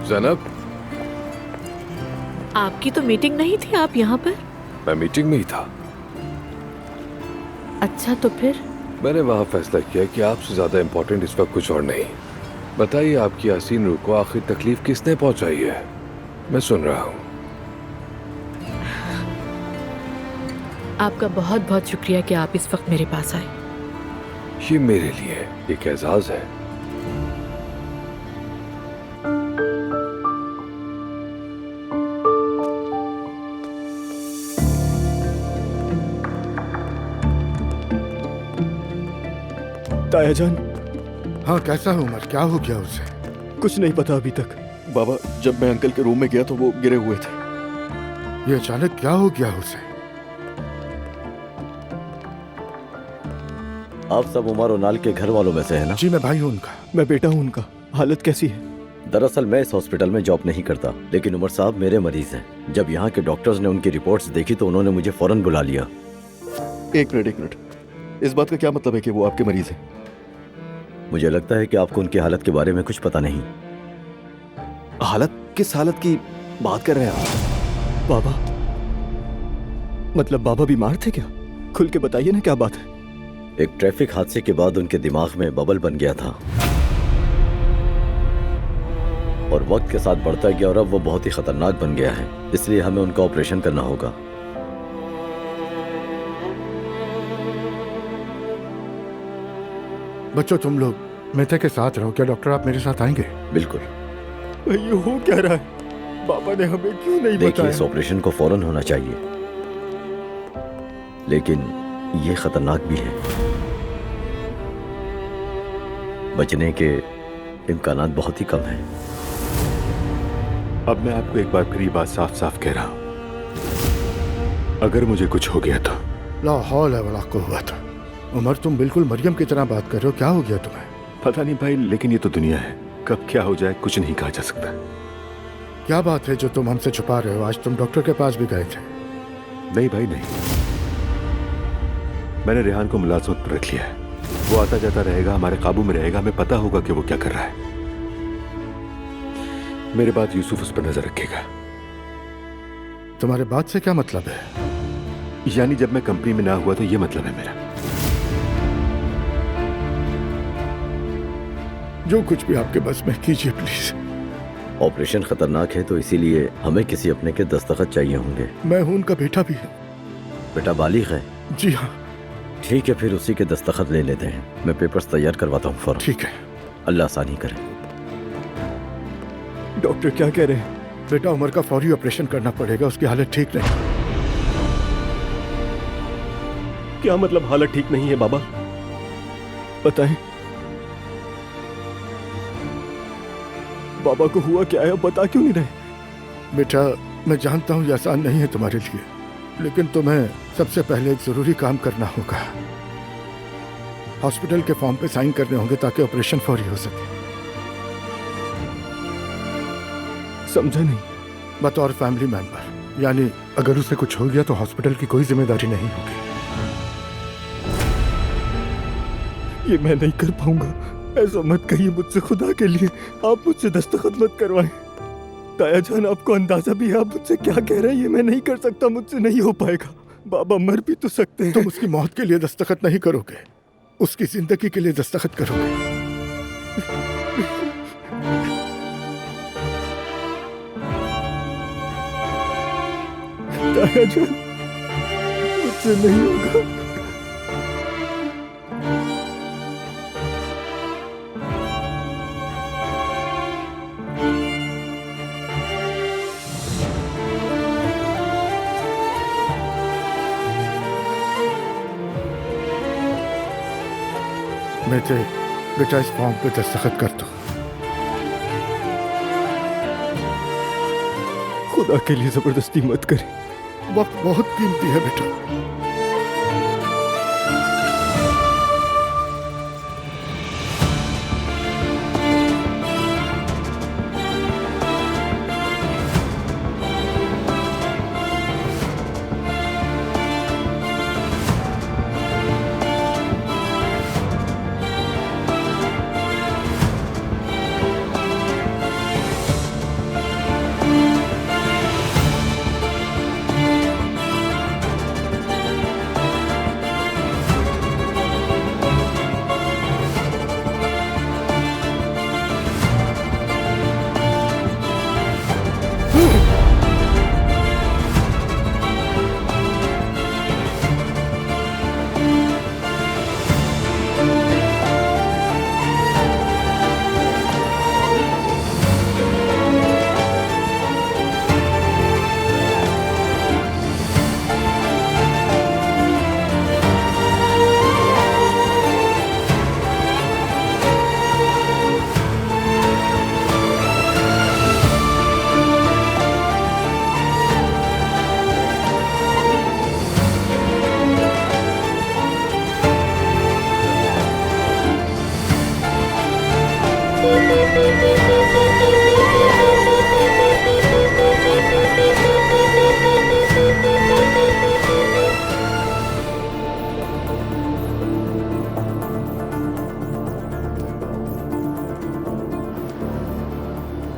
जैनब, आपकी तो मीटिंग नहीं थी, आप यहाँ पर? मैं मीटिंग में ही था। अच्छा, तो फिर? मैंने वहाँ फैसला किया कि आपसे ज्यादा इम्पोर्टेंट इस वक्त कुछ और नहीं। बताइए, आपकी यासीन रूह को आखिर तकलीफ किसने पहुंचाई है? मैं सुन रहा हूँ। आपका बहुत बहुत शुक्रिया कि आप इस वक्त मेरे पास आए। ये मेरे लिए एक एजाज है। तायाजान। हाँ, कैसा है उमर? क्या हो गया उसे? कुछ नहीं पता अभी तक। बाबा, जब मैं अंकल के रूम में गया तो वो गिरे हुए थे। ये अचानक क्या हो गया उसे? आप सब उमर उनाल के घर वालों में से है ना? जी, मैं भाई हूँ उनका। मैं बेटा हूँ उनका। हालत कैसी है? दरअसल मैं इस हॉस्पिटल में जॉब नहीं करता, लेकिन उमर साहब मेरे मरीज हैं। जब यहाँ के डॉक्टर्स ने उनकी रिपोर्ट्स देखी तो उन्होंने मुझे फौरन बुला लिया। एक मिनट। इस बात का क्या मतलब है कि वो आपके मरीज हैं? मुझे लगता है कि आपको उनकी हालत के बारे में कुछ पता नहीं। हालत? किस हालत की बात कर रहे हैं आप? बाबा? मतलब बाबा बीमार थे क्या? खुल के बताइए ना, क्या बात है? एक ट्रैफिक हादसे के बाद उनके दिमाग में बबल बन गया था और वक्त के साथ बढ़ता गया और अब वो बहुत ही खतरनाक बन गया है। इसलिए हमें उनका ऑपरेशन करना होगा। बच्चों, तुम लोग मेथे के साथ रहो। क्या डॉक्टर, आप मेरे साथ आएंगे? बिल्कुल। ये हो क्या रहा है? बाबा ने हमें क्यों नहीं देखिए, बताया? इस ऑपरेशन को फौरन होना चाहिए, लेकिन ये खतरनाक भी है। बचने के इम्कानात बहुत ही कम हैं। अब मैं आपको एक बार फिर ये बात साफ साफ कह रहा हूं, अगर मुझे कुछ हो गया तो ला हौल वला कुव्वत। उमर, तुम बिल्कुल मरियम की तरह बात कर रहे हो। क्या हो गया तुम्हें? पता नहीं भाई, लेकिन ये तो दुनिया है, कब क्या हो जाए कुछ नहीं कहा जा सकता। क्या बात है जो तुम हमसे छुपा रहे हो? आज तुम डॉक्टर के पास भी गए थे। नहीं भाई, नहीं। मैंने रेहान को मुलाजमत पर रख लिया है। वो आता जाता रहेगा, हमारे काबू में रहेगा। हमें पता होगा कि वो क्या कर रहा है। मेरे बाद यूसुफ उस पर नजर रखेगा। तुम्हारे बात से क्या मतलब है? यानी जब मैं कंपनी में ना हुआ तो ये मतलब है मेरा। जो कुछ भी आपके बस में कीजिए प्लीज। ऑपरेशन खतरनाक है तो इसीलिए हमें किसी अपने के दस्तखत चाहिए होंगे। मैं हूं उनका बेटा भी है। बेटा बालिग है? जी हाँ। ठीक है, फिर उसी के दस्तखत ले लेते हैं। मैं पेपर्स तैयार करवाता हूँ फौरन। ठीक है। अल्लाह आसानी करे। डॉक्टर क्या कह रहे हैं? बेटा, उमर का फौरी ऑपरेशन करना पड़ेगा, उसकी हालत ठीक नहीं। क्या मतलब हालत ठीक नहीं है बाबा? बताएं। बाबा को हुआ क्या है, बता क्यों नहीं रहे? बेटा, मैं जानता हूँ ये आसान नहीं है तुम्हारे लिए, लेकिन तुम्हें सबसे पहले एक जरूरी काम करना होगा। हॉस्पिटल के फॉर्म पे साइन करने होंगे ताकि ऑपरेशन फौरी हो सके। समझा नहीं। बतौर फैमिली मेंबर, यानी अगर उसे कुछ हो गया तो हॉस्पिटल की कोई जिम्मेदारी नहीं होगी। ये मैं नहीं कर पाऊंगा। ऐसा मत कहिए मुझसे, खुदा के लिए। आप मुझसे दस्तखत मत करवाएं। तायाजान, आपको अंदाजा भी है आप मुझसे क्या कह रहे हैं? ये मैं नहीं कर सकता, मुझसे नहीं हो पाएगा। बाबा मर भी तो सकते हैं। तुम उसकी मौत के लिए दस्तखत नहीं करोगे, उसकी जिंदगी के लिए दस्तखत करोगे। तायाजान, मुझसे नहीं होगा। बेटा, इस फॉर्म पे दस्तखत कर दो। खुदा के लिए जबरदस्ती मत करें। वक्त बहुत कीमती है बेटा।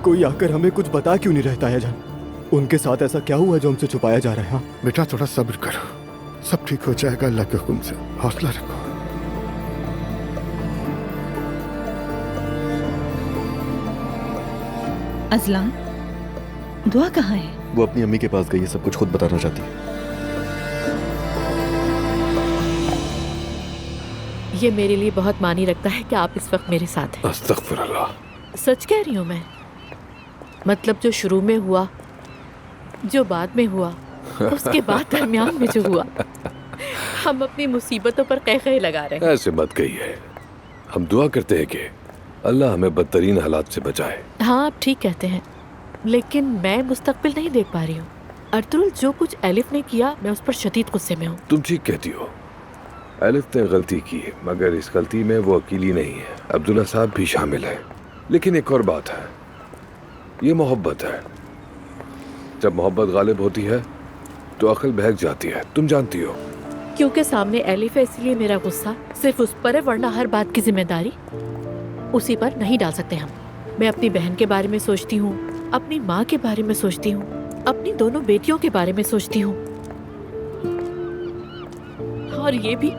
कोई आकर हमें कुछ बता क्यों नहीं रहता है जान? उनके साथ ऐसा क्या हुआ जो हमसे छुपाया जा रहा है? हाँ? बेटा थोड़ा सब्र करो, सब ठीक हो जाएगा अल्लाह के हुक्म से। हौसला रखो। अजलान, दुआ कहाँ है? वो अपनी अम्मी के पास गई है, सब कुछ खुद बताना चाहती है। ये मेरे लिए बहुत मानी रखता है कि आप इस वक्त मेरे साथ हैं। अस्तगफुरुल्लाह। सच कह रही हूँ मैं। मतलब जो शुरू में हुआ, जो बाद में हुआ, उसके बाद दरमियान में जो हुआ, हम अपनी मुसीबतों पर कह लगा रहे हैं। ऐसे मत कहिए। हम दुआ करते हैं कि अल्लाह हमें बदतरीन हालात से बचाए। हाँ, आप ठीक कहते हैं, लेकिन मैं मुस्तकबिल नहीं देख पा रही हूँ। अर्तुल, जो कुछ एलिफ ने किया, मैं उस पर शदीद गुस्से में हूँ। तुम ठीक कहती हो, एलिफ ने गलती की, मगर इस गलती में वो अकेली नहीं है, अब्दुल्ला साहब भी शामिल है। लेकिन एक और बात है, ये मोहब्बत है। जब मोहब्बत गालिब होती है तो अक्ल बहक जाती है, तुम जानती हो। क्योंकि सामने एलिफ है, इसलिए मेरा गुस्सा सिर्फ उस पर है, वरना हर बात की जिम्मेदारी उसी पर नहीं डाल सकते हम। मैं अपनी बहन के बारे में सोचती हूँ, अपनी माँ के बारे में सोचती हूँ, अपनी दोनों बेटियों के बारे में सोचती हूँ, और ये भी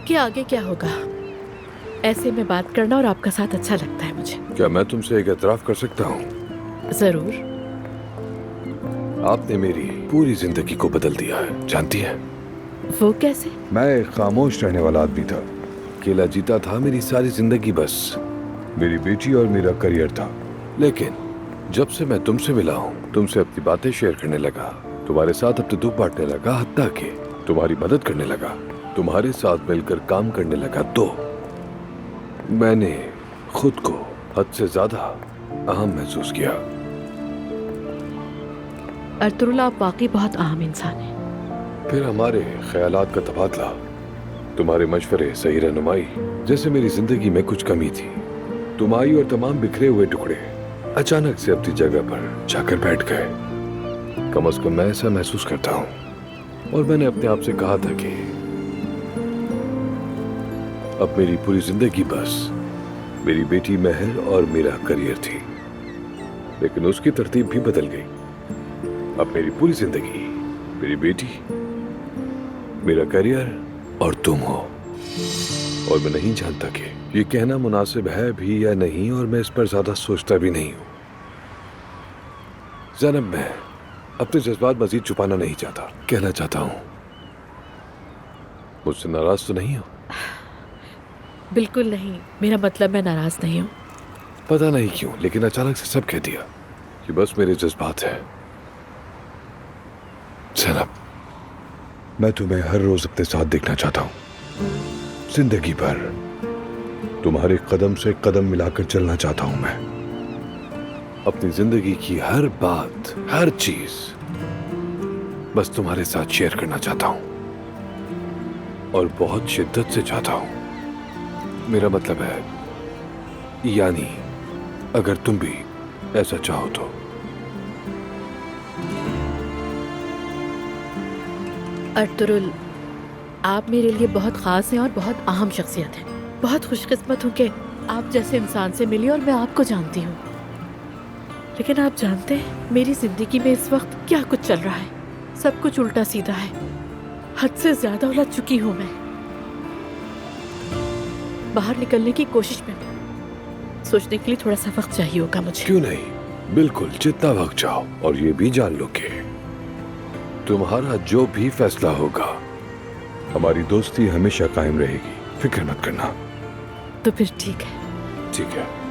कि आगे क्या होगा। ऐसे में बात करना और आपका साथ अच्छा लगता है मुझे। क्या मैं तुमसे एक एतराफ़ कर सकता हूँ? जरूर। आपने मेरी पूरी जिंदगी को बदल दिया है, जानती है। वो कैसे? मैं एक खामोश रहने वाला आदमी था, अकेला जीता था मेरी सारी जिंदगी, बस मेरी बेटी और मेरा करियर था। लेकिन जब से मैं तुमसे मिला हूँ, तुमसे अपनी बातें शेयर करने लगा, तुम्हारे साथ अपने दुख बांटने लगा, हत्ता कि तुम्हारी मदद करने लगा, तुम्हारे साथ मिलकर काम करने लगा, तो मैंने खुद को हद से ज्यादा अहम महसूस किया। अर्तुल, आप वाकई बहुत अहम इंसान हैं। फिर हमारे ख्यालात का तबादला, तुम्हारे मशवरे, सही रहनुमाई, जैसे मेरी जिंदगी में कुछ कमी थी, तुम आई और तमाम बिखरे हुए टुकड़े अचानक से अपनी जगह पर जाकर बैठ गए। कम से कम मैं ऐसा महसूस करता हूँ। और मैंने अपने आप से कहा था कि अब मेरी पूरी जिंदगी बस मेरी बेटी महल और मेरा करियर थी। लेकिन उसकी तरतीब भी बदल गई। अब मेरी पूरी जिंदगी मेरी बेटी, मेरा करियर और तुम हो। और मैं नहीं जानता कि ये कहना मुनासिब है भी या नहीं, और मैं इस पर ज्यादा सोचता भी नहीं हूं। ज़ैनब, मैं अपने जज्बात मजीद छुपाना नहीं चाहता, कहना चाहता हूं, मुझसे नाराज तो नहीं हो? बिल्कुल नहीं, मेरा मतलब मैं नाराज नहीं हूँ। पता नहीं क्यों, लेकिन अचानक से सब कह दिया कि बस मेरे जज्बात हैं। ज़ैनब, मैं तुम्हें हर रोज अपने साथ देखना चाहता हूँ, जिंदगी भर तुम्हारे कदम से कदम मिलाकर चलना चाहता हूं मैं। अपनी जिंदगी की हर बात, हर चीज बस तुम्हारे साथ शेयर करना चाहता हूं, और बहुत शिद्दत से चाहता हूं। मेरा मतलब है, यानी अगर तुम भी ऐसा चाहो तो। अर्तुरुल, आप मेरे लिए बहुत खास हैं और बहुत अहम शख्सियत हैं। बहुत खुशकिस्मत हूँ कि आप जैसे इंसान से मिली और मैं आपको जानती हूँ। लेकिन आप जानते हैं मेरी जिंदगी में इस वक्त क्या कुछ चल रहा है? सब कुछ उल्टा सीधा है। हद से ज्यादा उलझ चुकी हूँ मैं। बाहर निकलने की कोशिश में हूँ। सोचने के लिए थोड़ा सा वक्त चाहिए होगा मुझे। क्यों नहीं, बिल्कुल जितना वक्त चाहो। और ये भी जान लो कि तुम्हारा जो भी फैसला होगा, हमारी दोस्ती हमेशा कायम रहेगी। फिक्र मत करना। तो फिर ठीक है। ठीक है।